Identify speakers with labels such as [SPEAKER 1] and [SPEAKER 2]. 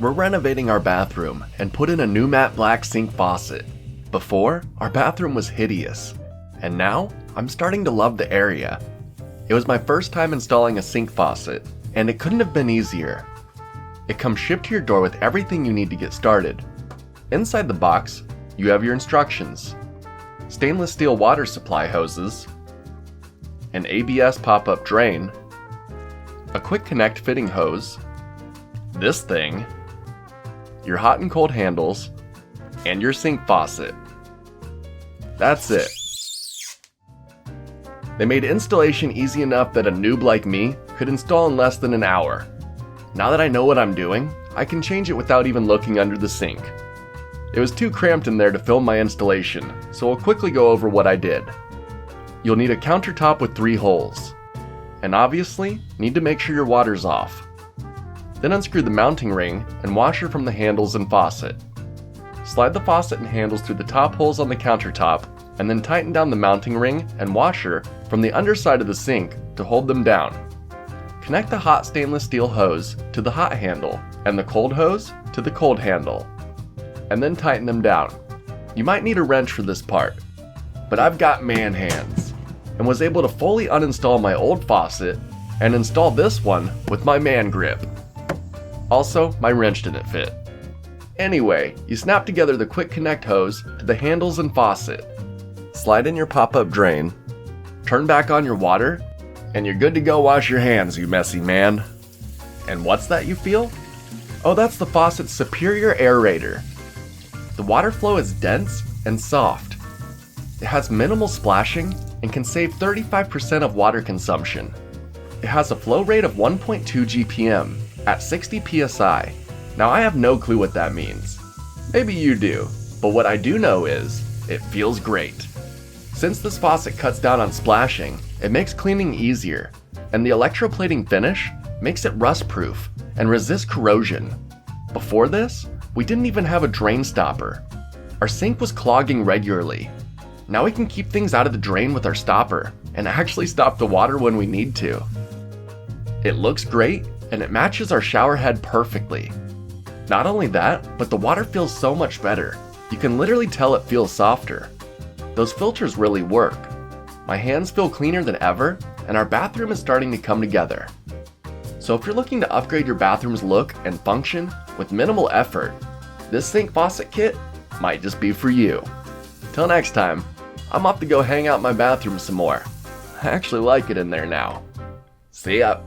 [SPEAKER 1] We're renovating our bathroom and put in a new matte black sink faucet. Before, our bathroom was hideous, and now I'm starting to love the area. It was my first time installing a sink faucet, and it couldn't have been easier. It comes shipped to your door with everything you need to get started. Inside the box, you have your instructions, stainless steel water supply hoses, an ABS pop-up drain, a quick connect fitting hose, this thing, your hot and cold handles, and your sink faucet. That's it. They made installation easy enough that a noob like me could install in less than an hour. Now that I know what I'm doing, I can change it without even looking under the sink. It was too cramped in there to film my installation, so I'll quickly go over what I did. You'll need a countertop with 3 holes, and obviously need to make sure your water's off. Then unscrew the mounting ring and washer from the handles and faucet. Slide the faucet and handles through the top holes on the countertop, and then tighten down the mounting ring and washer from the underside of the sink to hold them down. Connect the hot stainless steel hose to the hot handle and the cold hose to the cold handle, and then tighten them down. You might need a wrench for this part, but I've got man hands, and was able to fully uninstall my old faucet and install this one with my man grip. Also, my wrench didn't fit. Anyway, you snap together the quick connect hose to the handles and faucet, slide in your pop-up drain, turn back on your water, and you're good to go wash your hands, you messy man. And what's that you feel? Oh, that's the faucet's superior aerator. The water flow is dense and soft. It has minimal splashing and can save 35% of water consumption. It has a flow rate of 1.2 GPM at 60 PSI. Now I have no clue what that means. Maybe you do, but what I do know is, it feels great. Since this faucet cuts down on splashing, it makes cleaning easier, and the electroplating finish makes it rust-proof and resist corrosion. Before this, we didn't even have a drain stopper. Our sink was clogging regularly. Now we can keep things out of the drain with our stopper, and actually stop the water when we need to. It looks great, and it matches our shower head perfectly. Not only that, but the water feels so much better. You can literally tell it feels softer. Those filters really work. My hands feel cleaner than ever, and our bathroom is starting to come together. So if you're looking to upgrade your bathroom's look and function with minimal effort, this sink faucet kit might just be for you. Till next time, I'm off to go hang out in my bathroom some more. I actually like it in there now. See ya!